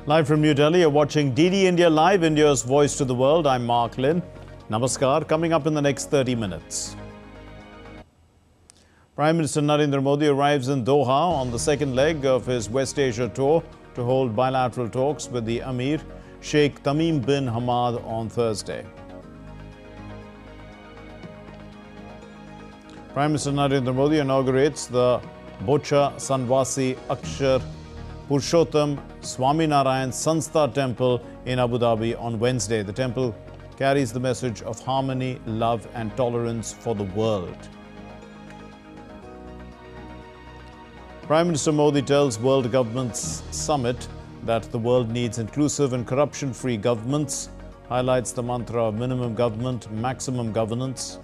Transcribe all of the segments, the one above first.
Live from New Delhi, you're watching DD India Live, India's voice to the world. I'm Mark Lynn. Namaskar. Coming up in the next 30 minutes. Prime Minister Narendra Modi arrives in Doha on the second leg of his West Asia tour to hold bilateral talks with the Emir, Sheikh Tamim bin Hamad, on Thursday. Prime Minister Narendra Modi inaugurates the Bocha Sanvasi Akshar Purushottam Swami Narayan Sanstha Temple in Abu Dhabi on Wednesday. The temple carries the message of harmony, love and tolerance for the world. Prime Minister Modi tells World Governments Summit that the world needs inclusive and corruption-free governments, highlights the mantra of minimum government, maximum governance.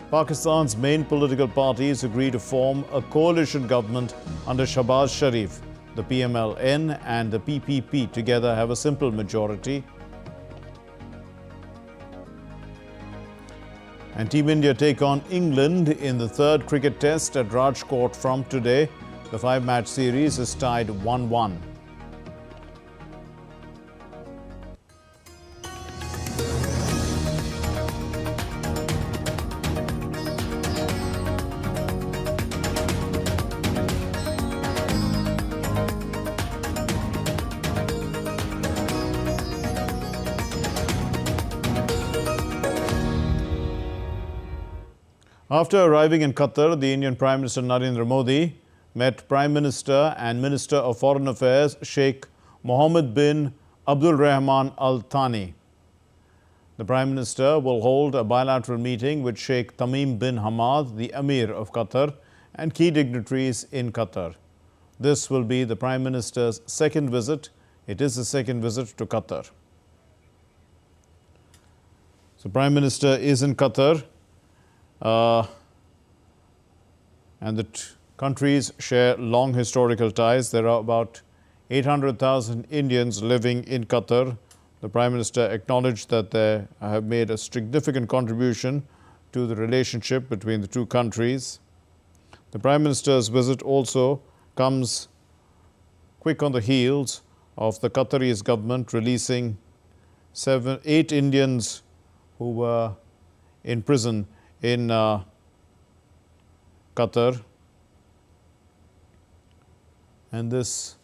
Pakistan's main political parties agree to form a coalition government under Shahbaz Sharif. The PMLN and the PPP together have a simple majority. And Team India take on England in the third cricket test at Rajkot from today. The 5-match series is tied 1-1. After arriving in Qatar, the Indian Prime Minister Narendra Modi met Prime Minister and Minister of Foreign Affairs Sheikh Mohammed bin Abdul Rahman Al Thani. The Prime Minister will hold a bilateral meeting with Sheikh Tamim bin Hamad, the Emir of Qatar, and key dignitaries in Qatar. This will be the Prime Minister's second visit. It is the second visit to Qatar. So, Prime Minister is in Qatar. And the countries share long historical ties. There are about 800,000 Indians living in Qatar. The Prime Minister acknowledged that they have made a significant contribution to the relationship between the two countries. The Prime Minister's visit also comes quick on the heels of the Qataris government releasing 8 Indians who were in prison in Qatar, and this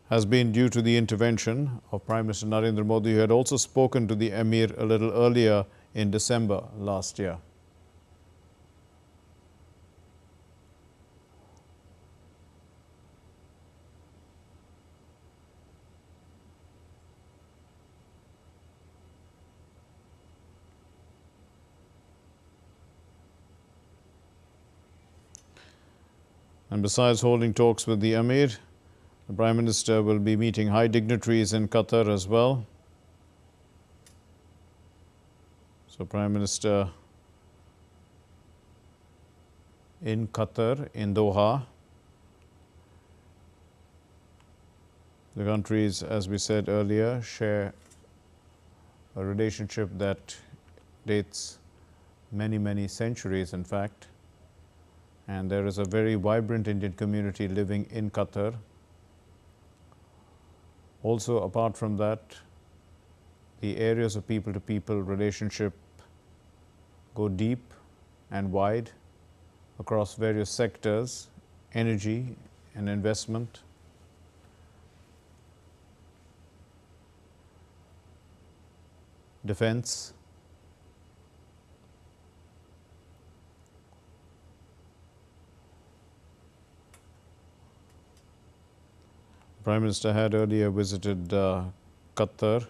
has been due to the intervention of Prime Minister Narendra Modi, who had also spoken to the Emir a little earlier in December last year. And besides holding talks with the Emir, the Prime Minister will be meeting high dignitaries in Qatar as well. So, Prime Minister in Qatar, in Doha. The countries, as we said earlier, share a relationship that dates many centuries, in fact. And there is a very vibrant Indian community living in Qatar. Also, apart from that, the areas of people-to-people relationship go deep and wide across various sectors: energy and investment, defense, Prime Minister had earlier visited Qatar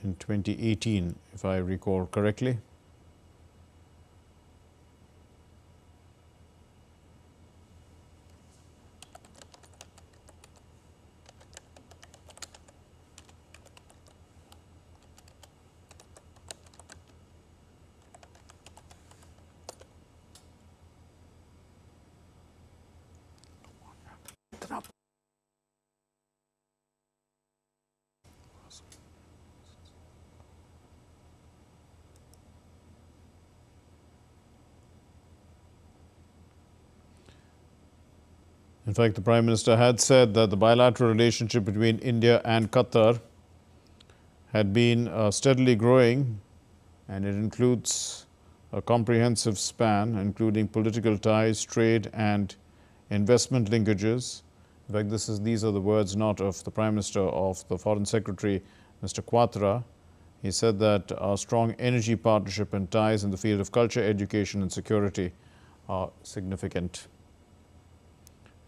in 2018, if I recall correctly. In fact, the Prime Minister had said that the bilateral relationship between India and Qatar had been steadily growing, and it includes a comprehensive span, including political ties, trade and investment linkages. In fact, these are the words not of the Prime Minister, of the Foreign Secretary, Mr. Quatra. He said that our strong energy partnership and ties in the field of culture, education and security are significant.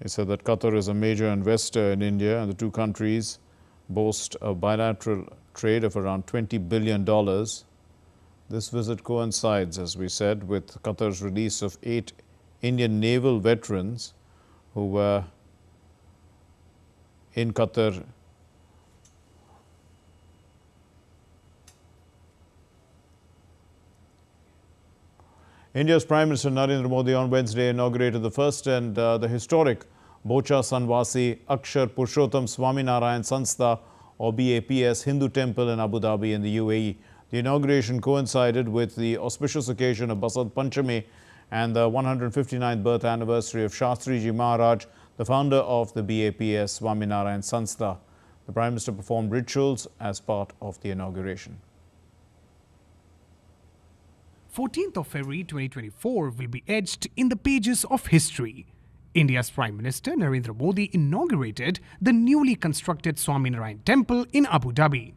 He said that Qatar is a major investor in India, and the two countries boast a bilateral trade of around $20 billion. This visit coincides, as we said, with Qatar's release of 8 Indian naval veterans who were in Qatar India's Prime Minister Narendra Modi on Wednesday inaugurated the first and the historic Bocha Sanwasi Akshar Purushottam Swami Narayan Sanstha or BAPS Hindu temple in Abu Dhabi in the UAE. The inauguration coincided with the auspicious occasion of Basant Panchami and the 159th birth anniversary of Shastriji Maharaj, the founder of the BAPS Swami Narayan Sanstha. The Prime Minister performed rituals as part of the inauguration. 14th of February 2024 will be etched in the pages of history. India's Prime Minister Narendra Modi inaugurated the newly constructed Swami Narayan Temple in Abu Dhabi.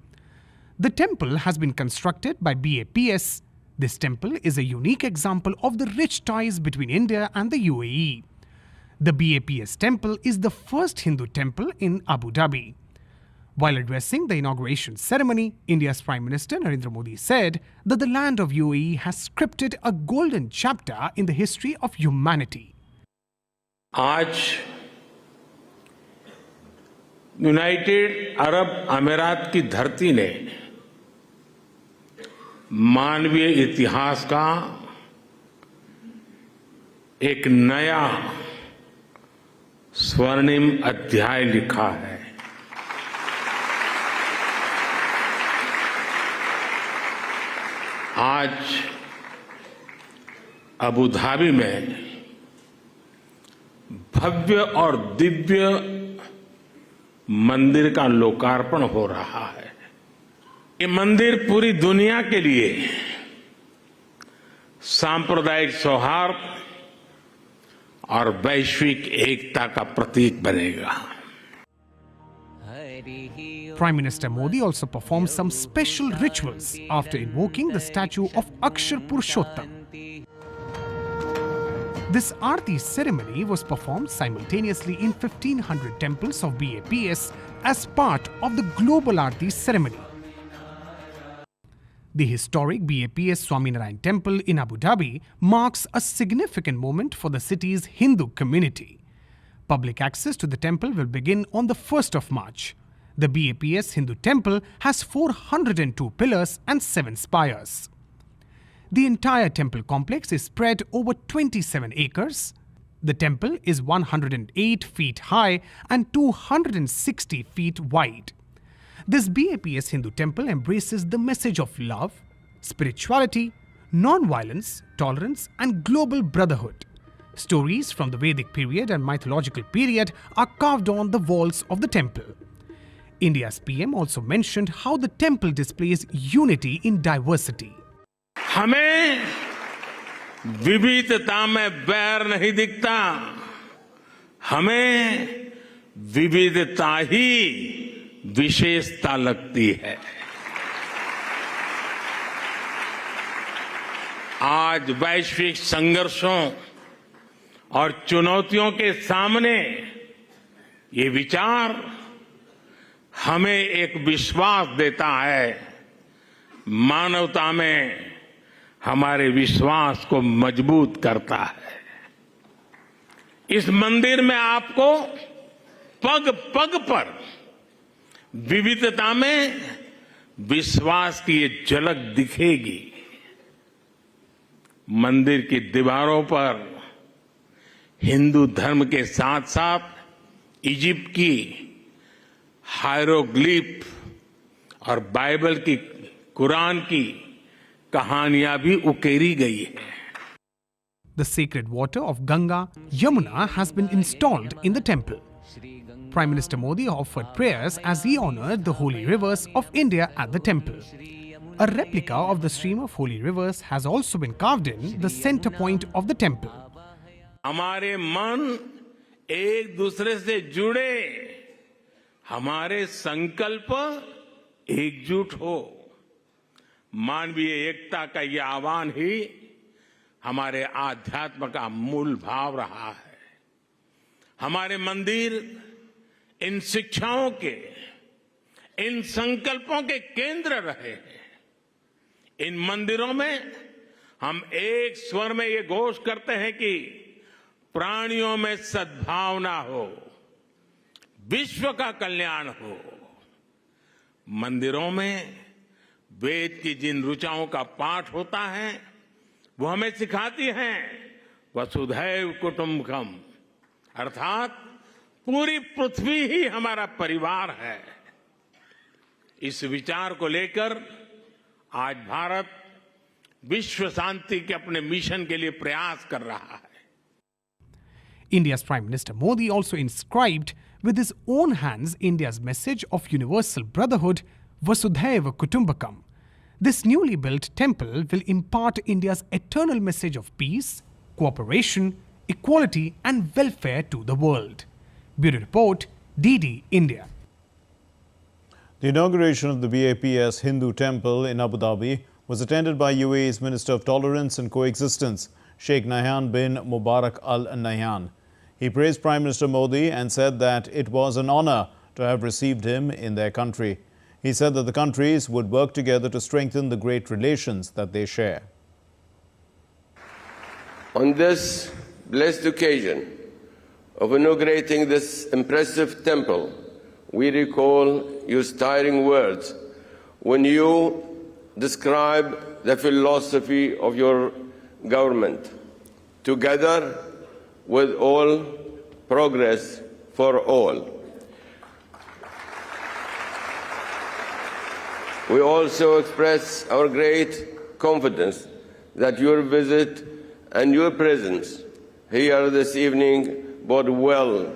The temple has been constructed by BAPS. This temple is a unique example of the rich ties between India and the UAE. The BAPS temple is the first Hindu temple in Abu Dhabi. While addressing the inauguration ceremony, India's Prime Minister Narendra Modi said that the land of UAE has scripted a golden chapter in the history of humanity. आज United Arab अमीरात की धरती ने मानवीय इतिहास का एक नया स्वर्णिम अध्याय लिखा है। आज अबू धाबी में भव्य और दिव्य मंदिर का लोकार्पण हो रहा है। ये मंदिर पूरी दुनिया के लिए सांप्रदायिक सौहार्द और वैश्विक एकता का प्रतीक बनेगा। Prime Minister Modi also performed some special rituals after invoking the statue of Akshar Purushottam. This Aarti ceremony was performed simultaneously in 1500 temples of BAPS as part of the global Aarti ceremony. The historic BAPS Swami Narayan Temple in Abu Dhabi marks a significant moment for the city's Hindu community. Public access to the temple will begin on the 1st of March. The BAPS Hindu temple has 402 pillars and 7 spires. The entire temple complex is spread over 27 acres. The temple is 108 feet high and 260 feet wide. This BAPS Hindu temple embraces the message of love, spirituality, non-violence, tolerance and global brotherhood. Stories from the Vedic period and mythological period are carved on the walls of the temple. India's PM also mentioned how the temple displays unity in diversity. हमें विविधता में बैर नहीं दिखता, हमें विविधता ही विशेषता लगती है। आज वैश्विक संघर्षों और चुनौतियों के सामने ये विचार हमें एक विश्वास देता है, मानवता में हमारे विश्वास को मजबूत करता है। इस मंदिर में आपको पग पग पर विविधता में विश्वास की ये झलक दिखेगी। मंदिर की दीवारों पर हिंदू धर्म के साथ साथ इजिप्ट की हायरोग्लिफ और बाइबल की, कुरान की कहानियां भी उकेरी गई है। The sacred water of Ganga, Yamuna has been installed in the temple. Prime Minister Modi offered prayers as he honoured the holy rivers of India at the temple. A replica of the stream of holy rivers has also been carved in the centre point of the temple. हमारे मन एक दूसरे से जुड़े, हमारे संकल्प एकजुट हो, मानवीय एकता का ये आह्वान ही हमारे आध्यात्म का मूल भाव रहा है। हमारे मंदिर इन शिक्षाओं के, इन संकल्पों के केंद्र रहे हैं। इन मंदिरों में हम एक स्वर में ये घोष करते हैं कि प्राणियों में सद्भावना हो, विश्व का कल्याण हो। मंदिरों में वेद की जिन ऋचाओं का पाठ होता है वो हमें सिखाती हैं वसुधैव कुटुंबकम, अर्थात पूरी पृथ्वी ही हमारा परिवार है। इस विचार को लेकर आज भारत विश्व शांति के अपने मिशन के लिए प्रयास कर रहा है। India's Prime Minister Modi also inscribed with his own hands India's message of universal brotherhood, Vasudhaiva Kutumbakam. This newly built temple will impart India's eternal message of peace, cooperation, equality and welfare to the world. Bureau Report, DD India. The inauguration of the BAPS Hindu temple in Abu Dhabi was attended by UAE's Minister of Tolerance and Coexistence, Sheikh Narayan bin Mubarak Al Nahyan. He praised Prime Minister Modi and said that it was an honor to have received him in their country. He said that the countries would work together to strengthen the great relations that they share. On this blessed occasion of inaugurating this impressive temple, we recall your stirring words when you describe the philosophy of your government, together with all, progress for all. We also express our great confidence that your visit and your presence here this evening bode well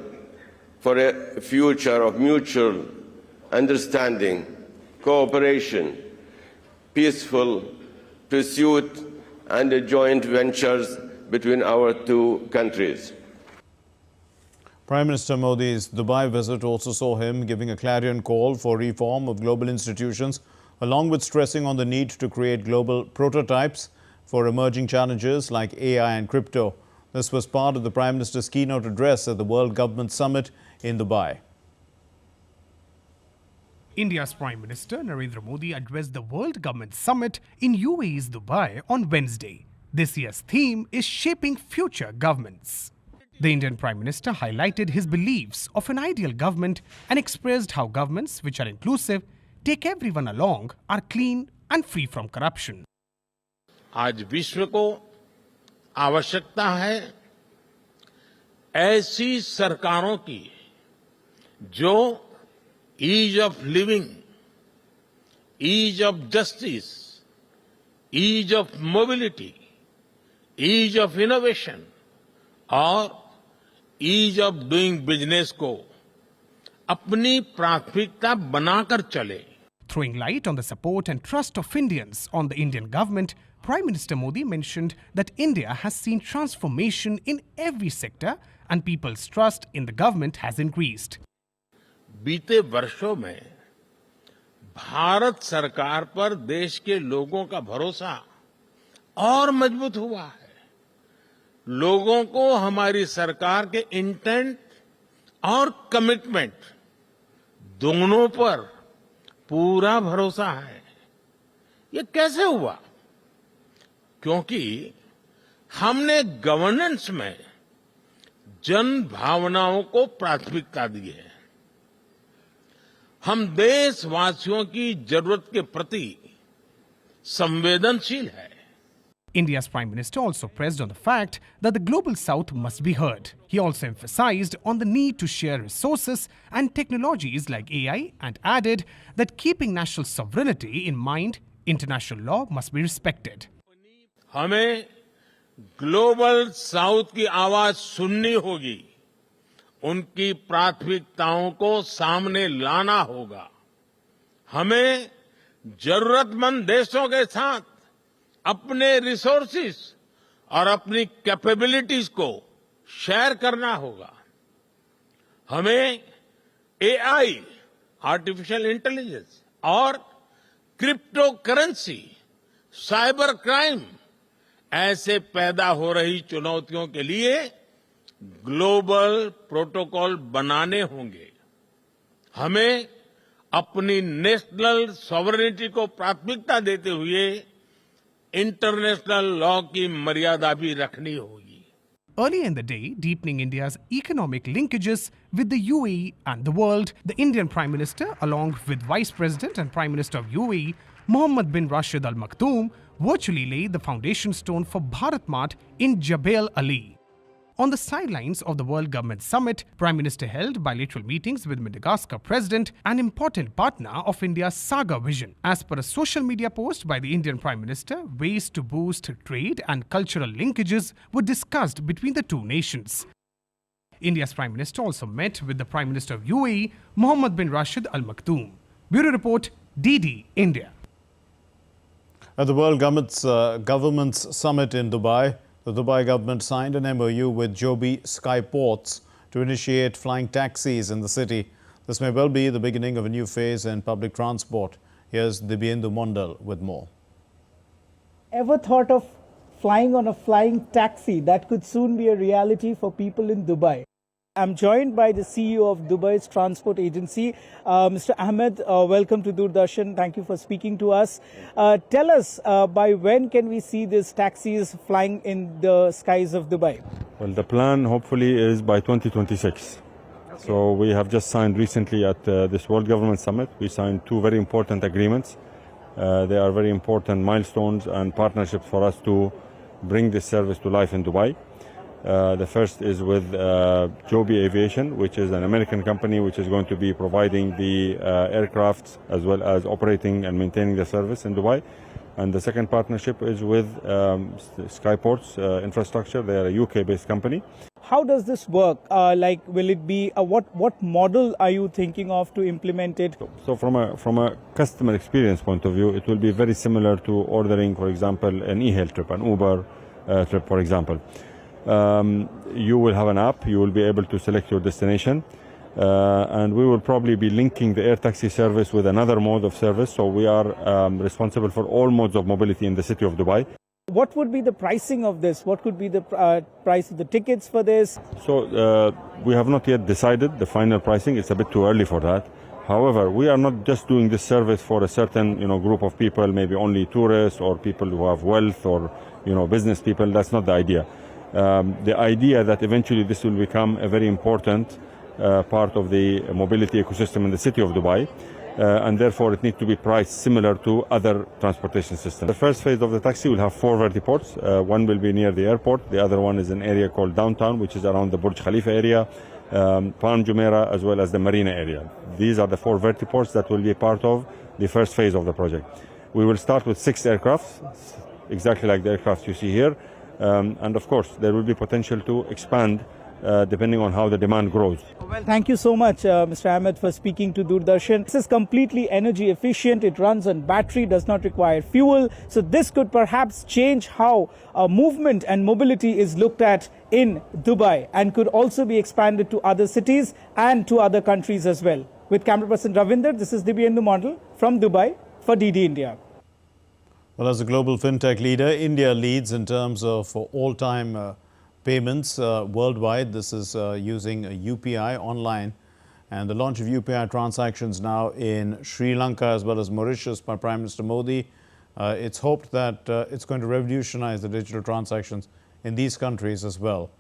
for a future of mutual understanding, cooperation, peaceful pursuit and joint ventures between our two countries. Prime Minister Modi's Dubai visit also saw him giving a clarion call for reform of global institutions, along with stressing on the need to create global prototypes for emerging challenges like AI and crypto. This was part of the Prime Minister's keynote address at the World Government Summit in Dubai. India's Prime Minister Narendra Modi addressed the World Government Summit in UAE's Dubai on Wednesday. This year's theme is Shaping Future Governments. The Indian Prime Minister highlighted his beliefs of an ideal government and expressed how governments which are inclusive, take everyone along, are clean and free from corruption. आज विश्व को आवश्यकता है ऐसी सरकारों की जो ease of living, ease of justice, ease of mobility, ease of innovation और ईज ऑफ डूइंग बिजनेस को अपनी प्राथमिकता बनाकर चले. Throwing light on the support and trust of Indians on the Indian government, Prime Minister Modi mentioned that India has seen transformation in every sector and people's trust in the government has increased. बीते वर्षों में भारत सरकार पर देश के लोगों का भरोसा और मजबूत हुआ है. लोगों को हमारी सरकार के इंटेंट और कमिटमेंट दोनों पर पूरा भरोसा है. ये कैसे हुआ? क्योंकि हमने गवर्नेंस में जन भावनाओं को प्राथमिकता दी है. हम देशवासियों की जरूरत के प्रति संवेदनशील है. India's Prime Minister also pressed on the fact that the Global South must be heard. He also emphasized on the need to share resources and technologies like AI and added that keeping national sovereignty in mind, international law must be respected. हमें global south की आवाज सुननी होगी, उनकी प्राथमिकताओं को सामने लाना होगा। हमें जरूरतमंद देशों के साथ अपने रिसोर्सेज और अपनी कैपेबिलिटीज को शेयर करना होगा। हमें एआई, आर्टिफिशियल इंटेलिजेंस और क्रिप्टो करेंसी, साइबर क्राइम ऐसे पैदा हो रही चुनौतियों के लिए ग्लोबल प्रोटोकॉल बनाने होंगे। हमें अपनी नेशनल सॉवरेनिटी को प्राथमिकता देते हुए इंटरनेशनल लॉ की मर्यादा भी रखनी होगी। Earlier in the day, deepening India's economic linkages with the UAE and the world, the Indian Prime Minister, along with Vice President and Prime Minister of UAE, Mohammed bin Rashid Al Maktoum, virtually laid the foundation stone for Bharat Mart in Jebel Ali. On the sidelines of the World Government Summit, Prime Minister held bilateral meetings with Madagascar President, an important partner of India's Saga vision. As per a social media post by the Indian Prime Minister, ways to boost trade and cultural linkages were discussed between the two nations. India's Prime Minister also met with the Prime Minister of UAE, Mohammed bin Rashid Al Maktoum. Bureau Report, DD, India. At the World Government's Summit in Dubai, the Dubai government signed an MOU with Joby Skyports to initiate flying taxis in the city. This may well be the beginning of a new phase in public transport. Here's Dibyendu Mondal with more. Ever thought of flying on a flying taxi? That could soon be a reality for people in Dubai. I'm joined by the CEO of Dubai's transport agency, Mr. Ahmed. Welcome to Doordarshan. Thank you for speaking to us. Tell us, by when can we see these taxis flying in the skies of Dubai? Well, the plan hopefully is by 2026. Okay. So we have just signed recently at this World Government Summit. We signed two very important agreements. They are very important milestones and partnerships for us to bring this service to life in Dubai. The first is with Joby Aviation, which is an American company which is going to be providing the aircrafts as well as operating and maintaining the service in Dubai. And the second partnership is with Skyports Infrastructure. They are a UK-based company. How does this work? Will it be what model are you thinking of to implement it? So from a customer experience point of view, it will be very similar to ordering, for example, an e-hail trip, an Uber trip, for example. You will have an app, you will be able to select your destination, and we will probably be linking the air taxi service with another mode of service. So we are responsible for all modes of mobility in the city of Dubai. What would be the pricing of this? What could be the price of the tickets for this? So we have not yet decided the final pricing. It's a bit too early for that. However, we are not just doing this service for a certain group of people, maybe only tourists or people who have wealth or business people. That's not the idea. The idea that eventually this will become a very important part of the mobility ecosystem in the city of Dubai, and therefore it needs to be priced similar to other transportation systems. The first phase of the taxi will have 4 vertiports. One will be near the airport, the other one is an area called downtown, which is around the Burj Khalifa area, Palm Jumeirah, as well as the marina area. These are the 4 vertiports that will be part of the first phase of the project. We will start with 6 aircrafts, exactly like the aircraft you see here. And of course, there will be potential to expand depending on how the demand grows. Well, thank you so much, Mr. Ahmed, for speaking to Doordarshan. This is completely energy efficient. It runs on battery, does not require fuel. So this could perhaps change how movement and mobility is looked at in Dubai and could also be expanded to other cities and to other countries as well. With camera person Ravinder, this is Dibyendu Mondal from Dubai for DD India. Well, as a global fintech leader, India leads in terms of all-time payments worldwide. This is using UPI online, and the launch of UPI transactions now in Sri Lanka as well as Mauritius by Prime Minister Modi. It's hoped that it's going to revolutionize the digital transactions in these countries as well.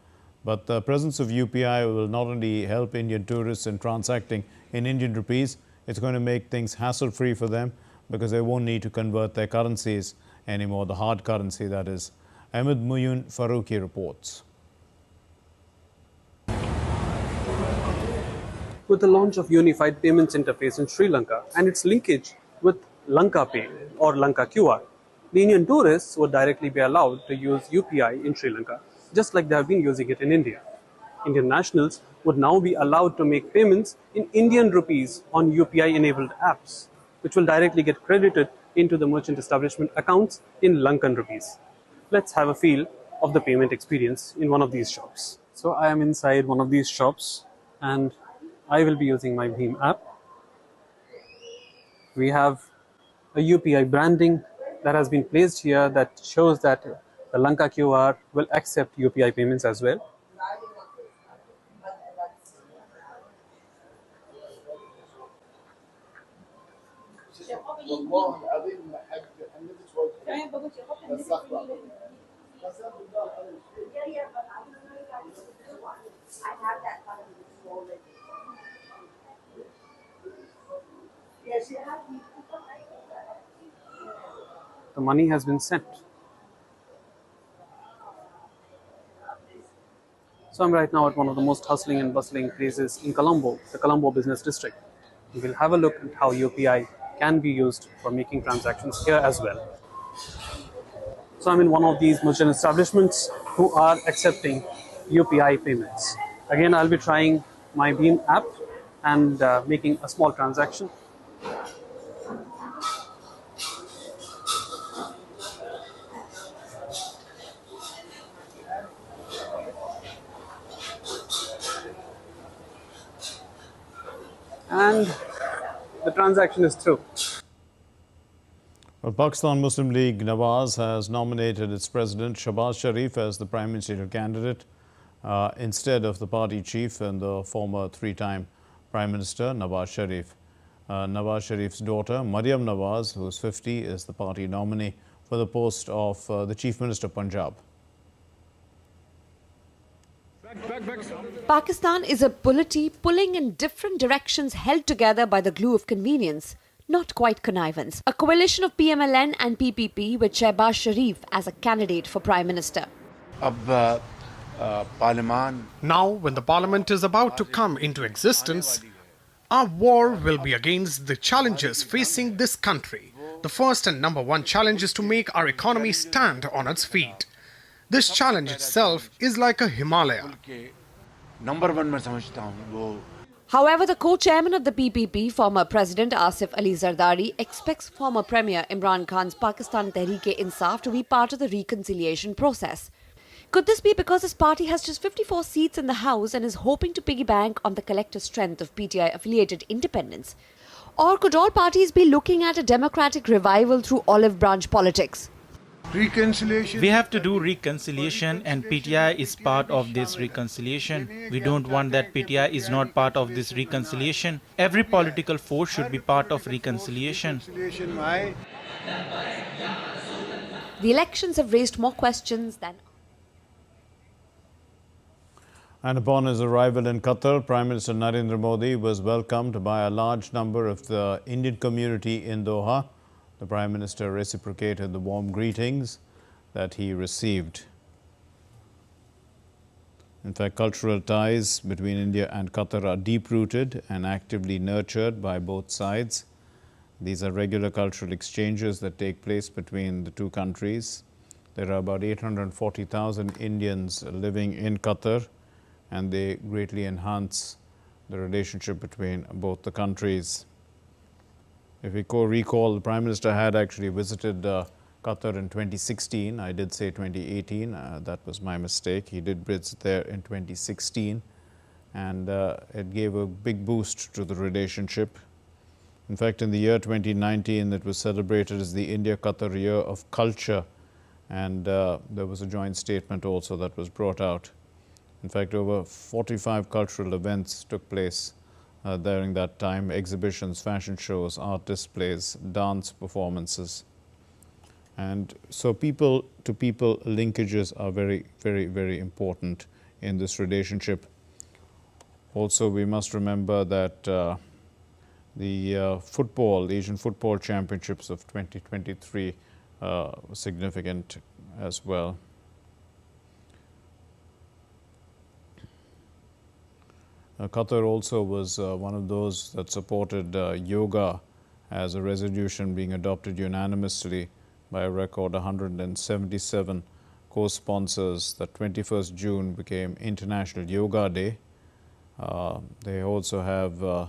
But the presence of UPI will not only help Indian tourists in transacting in Indian rupees, it's going to make things hassle-free for them, because they won't need to convert their currencies anymore, the hard currency that is. Ahmed Muyun Faruqi reports. With the launch of Unified Payments Interface in Sri Lanka and its linkage with Lanka Pay or Lanka QR, the Indian tourists would directly be allowed to use UPI in Sri Lanka, just like they have been using it in India. Indian nationals would now be allowed to make payments in Indian rupees on UPI-enabled apps, which will directly get credited into the merchant establishment accounts in Lankan rupees. Let's have a feel of the payment experience in one of these shops. So I am inside one of these shops and I will be using my Bhim app. We have a UPI branding that has been placed here that shows that the Lanka QR will accept UPI payments as well. The money has been sent. So I'm right now at one of the most hustling and bustling places in Colombo, the Colombo Business District. We'll have a look at how UPI can be used for making transactions here as well. So I'm in one of these merchant establishments who are accepting UPI payments. Again, I'll be trying my Bhim app and making a small transaction. And the transaction is through. Well, Pakistan Muslim League Nawaz has nominated its president Shahbaz Sharif as the prime ministerial candidate instead of the party chief and the former three-time prime minister Nawaz Sharif. Nawaz Sharif's daughter Maryam Nawaz, who is 50, is the party nominee for the post of the chief minister of Punjab. Pakistan is a polity pulling in different directions held together by the glue of convenience, not quite connivance. A coalition of PMLN and PPP with Shahbaz Sharif as a candidate for Prime Minister. Now, when the parliament is about to come into existence, our war will be against the challenges facing this country. The first and number one challenge is to make our economy stand on its feet. This challenge itself is like a Himalaya. However, the co-chairman of the PPP, former President Asif Ali Zardari, expects former Premier Imran Khan's Pakistan Tehreek-e-Insaf to be part of the reconciliation process. Could this be because his party has just 54 seats in the House and is hoping to piggy bank on the collective strength of PTI-affiliated independents? Or could all parties be looking at a democratic revival through olive branch politics? We have to do reconciliation and PTI is part of this reconciliation. We don't want that PTI is not part of this reconciliation. Every political force should be part of reconciliation. The elections have raised more questions than... And upon his arrival in Qatar, Prime Minister Narendra Modi was welcomed by a large number of the Indian community in Doha. The Prime Minister reciprocated the warm greetings that he received. In fact, cultural ties between India and Qatar are deep-rooted and actively nurtured by both sides. These are regular cultural exchanges that take place between the two countries. There are about 840,000 Indians living in Qatar, and they greatly enhance the relationship between both the countries. If we recall, the Prime Minister had actually visited Qatar in 2016. I did say 2018. That was my mistake. He did visit there in 2016, and it gave a big boost to the relationship. In fact, in the year 2019, it was celebrated as the India-Qatar Year of Culture, and there was a joint statement also that was brought out. In fact, over 45 cultural events took place during that time: exhibitions, fashion shows, art displays, dance performances. And so people-to-people linkages are very, very, very important in this relationship. Also, we must remember that the Asian Football Championships of 2023 were significant as well. Qatar also was one of those that supported yoga as a resolution being adopted unanimously by a record 177 co-sponsors. The 21st June became International Yoga Day. They also have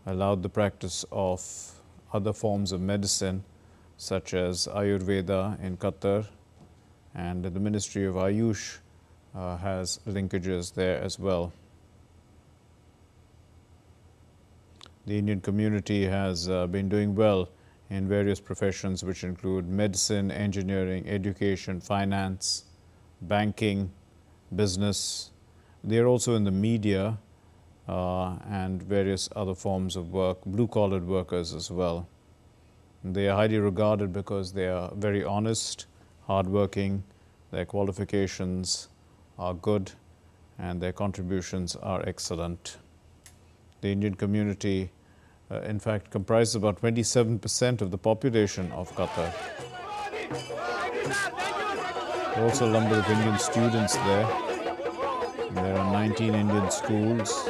allowed the practice of other forms of medicine such as Ayurveda in Qatar, and the Ministry of Ayush has linkages there as well. The Indian community has been doing well in various professions which include medicine, engineering, education, finance, banking, business. They are also in the media and various other forms of work, blue-collared workers as well. They are highly regarded because they are very honest, hardworking, their qualifications are good, and their contributions are excellent. The Indian community, in fact, comprises about 27% of the population of Qatar. There are also a number of Indian students there. There are 19 Indian schools.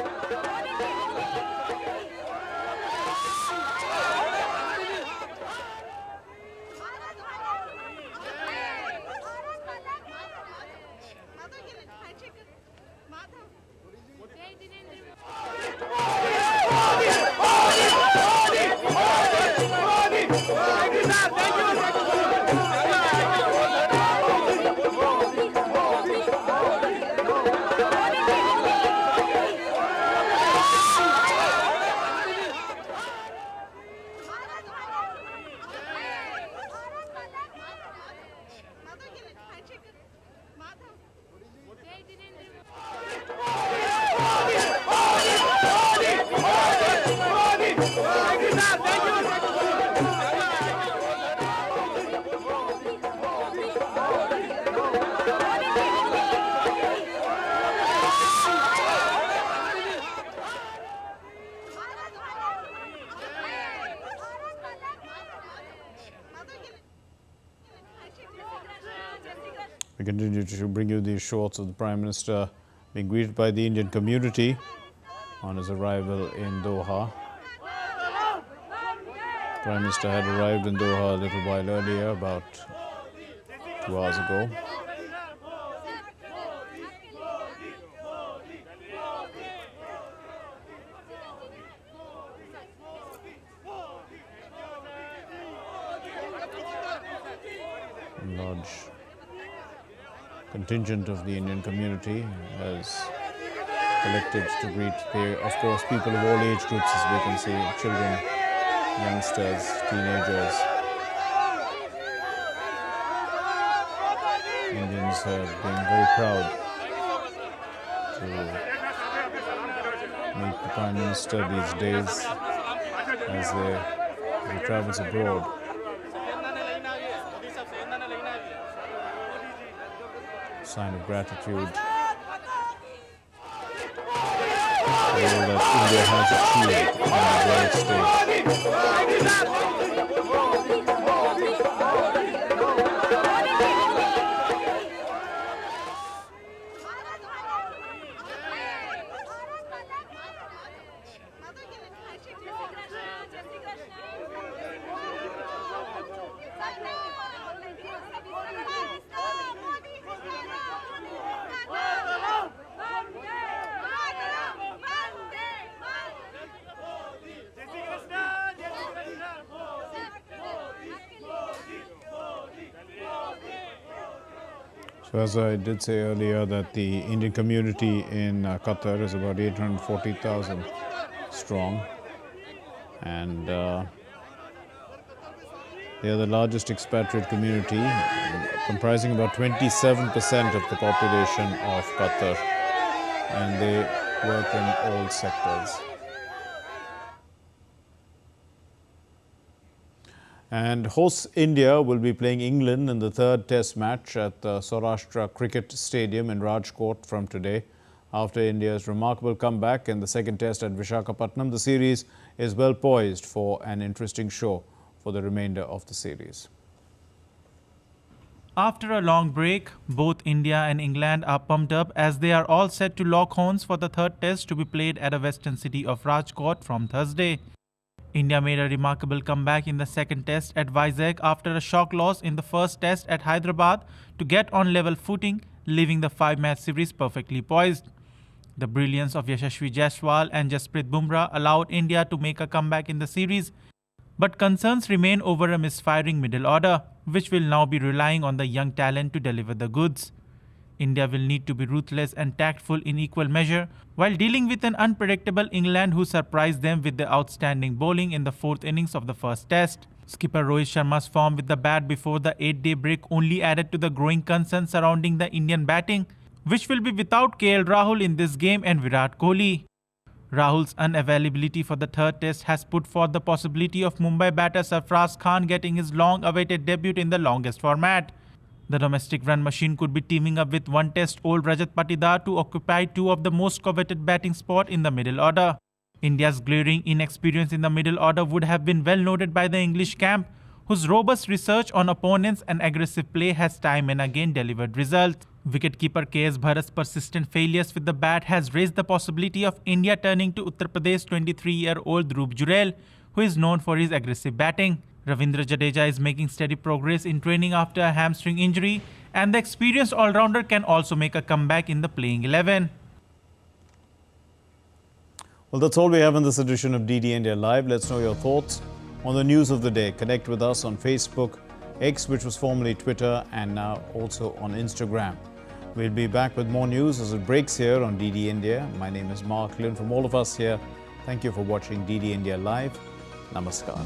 We continue to bring you these shots of the Prime Minister being greeted by the Indian community on his arrival in Doha. The Prime Minister had arrived in Doha a little while earlier, about 2 hours ago. A large contingent of the Indian community has collected to greet, of course, people of all age groups, as we can see, children, youngsters, teenagers. Indians have been very proud to meet the Prime Minister these days as he travels abroad. Sign of gratitude for all that India has achieved on the world stage. So as I did say earlier, that the Indian community in Qatar is about 840,000 strong, and they are the largest expatriate community, comprising about 27% of the population of Qatar, and they work in all sectors. And hosts India will be playing England in the third Test match at the Saurashtra Cricket Stadium in Rajkot from today. After India's remarkable comeback in the second Test at Visakhapatnam, the series is well poised for an interesting show for the remainder of the series. After a long break, both India and England are pumped up as they are all set to lock horns for the third Test to be played at a western city of Rajkot from Thursday. India made a remarkable comeback in the second test at Vizag after a shock loss in the first test at Hyderabad to get on level footing, leaving the 5-match series perfectly poised. The brilliance of Yashasvi Jaiswal and Jasprit Bumrah allowed India to make a comeback in the series, but concerns remain over a misfiring middle order, which will now be relying on the young talent to deliver the goods. India will need to be ruthless and tactful in equal measure while dealing with an unpredictable England who surprised them with the outstanding bowling in the 4th innings of the first test. Skipper Rohit Sharma's form with the bat before the 8-day break only added to the growing concern surrounding the Indian batting, which will be without KL Rahul in this game and Virat Kohli. Rahul's unavailability for the third test has put forth the possibility of Mumbai batter Sarfraz Khan getting his long-awaited debut in the longest format. The domestic run machine could be teaming up with one-test-old Rajat Patidar to occupy two of the most coveted batting spots in the middle order. India's glaring inexperience in the middle order would have been well noted by the English camp, whose robust research on opponents and aggressive play has time and again delivered results. Wicketkeeper KS Bharat's persistent failures with the bat has raised the possibility of India turning to Uttar Pradesh 23-year-old Dhruv Jurel, who is known for his aggressive batting. Ravindra Jadeja is making steady progress in training after a hamstring injury, and the experienced all-rounder can also make a comeback in the playing 11. Well, that's all we have in this edition of DD India Live. Let's know your thoughts on the news of the day. Connect with us on Facebook, X, which was formerly Twitter, and now also on Instagram. We'll be back with more news as it breaks here on DD India. My name is Mark Lynn. From all of us here, thank you for watching DD India Live. Namaskar.